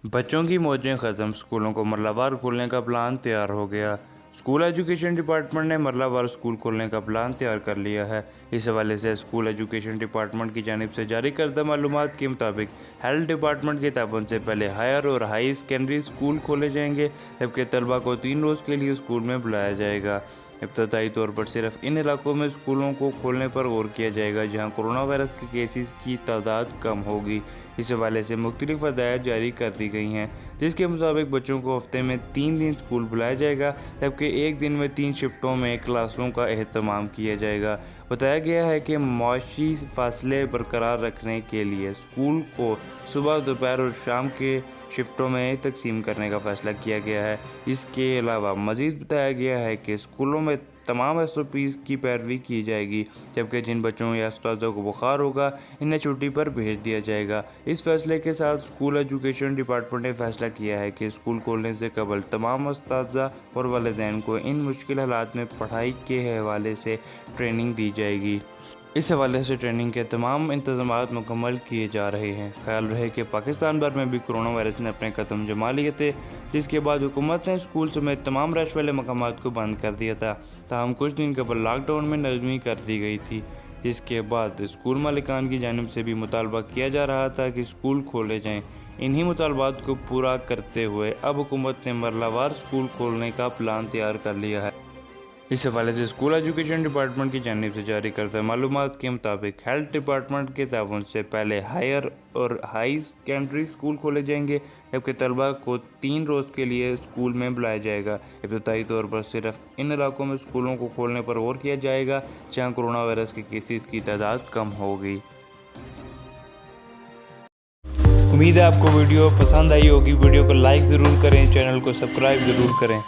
बच्चों की मौजें ख़त्म, स्कूलों को मरलावार खोलने का प्लान तैयार हो गया। स्कूल एजुकेशन डिपार्टमेंट ने मरलावार स्कूल खोलने का प्लान तैयार कर लिया है। इस हवाले से स्कूल एजुकेशन डिपार्टमेंट की जानिब से जारी करदा मालूमात के मुताबिक हेल्थ डिपार्टमेंट के ताबन से पहले हायर और हाई सेकेंडरी स्कूल खोले जाएंगे, जबकि तलबा को 3 रोज़ के लिए स्कूल में बुलाया जाएगा। इब्तदाई तौर पर सिर्फ इन इलाकों में स्कूलों को खोलने पर गौर किया जाएगा जहाँ कोरोना वायरस के केसेस की तादाद कम होगी। इस हवाले से मुख्तलिफ हदायत जारी कर दी गई हैं, जिसके मुताबिक बच्चों को हफ्ते में 3 दिन स्कूल बुलाया जाएगा, जबकि एक दिन में 3 शिफ्टों में क्लासों का एहतमाम किया जाएगा। बताया गया है कि माशी फासले बरकरार रखने के लिए स्कूल को सुबह, दोपहर और शाम के शिफ्टों में तकसीम करने का फ़ैसला किया गया है। इसके अलावा मज़ीद बताया गया है कि स्कूलों में तमाम SOPs की पैरवी की जाएगी, जबकि जिन बच्चों या उस्तादों को बुखार होगा इन्हें छुट्टी पर भेज दिया जाएगा। इस फैसले के साथ स्कूल एजुकेशन डिपार्टमेंट ने फैसला किया है कि स्कूल खोलने से कबल तमाम उस्तादा और वालिदैन को इन मुश्किल हालात में पढ़ाई के हवाले से ट्रेनिंग दी जाएगी। इस हवाले से ट्रेनिंग के तमाम इंतज़ामात मुकम्मल किए जा रहे हैं। ख्याल रहे कि पाकिस्तान भर में भी कोरोना वायरस ने अपने कदम जमा लिए थे, जिसके बाद हुकूमत ने स्कूल समेत तमाम रश वाले मकामात को बंद कर दिया था। ताहम कुछ दिन कबल लॉकडाउन में नरमी कर दी गई थी, जिसके बाद स्कूल मालिकान की जानिब से भी मुतालबा किया जा रहा था कि स्कूल खोले जाएँ। इन्हीं मुतालबात को पूरा करते हुए अब हुकूमत ने मरलावार स्कूल खोलने का प्लान तैयार कर लिया है। इस हवाले से स्कूल एजुकेशन डिपार्टमेंट की जानिब से जारी करदा मालूमात के मुताबिक हेल्थ डिपार्टमेंट के ताउन से पहले हायर और हाई सेकेंडरी स्कूल खोले जाएंगे, जबकि तलबा को 3 रोज़ के लिए स्कूल में बुलाया जाएगा। इब्तदाई तौर पर सिर्फ इन इलाकों में स्कूलों को खोलने पर गौर किया जाएगा जहाँ कोरोना वायरस के केसेस की तादाद कम होगी। उम्मीद है आपको वीडियो पसंद आई होगी। वीडियो को लाइक ज़रूर करें, चैनल को सब्सक्राइब ज़रूर करें।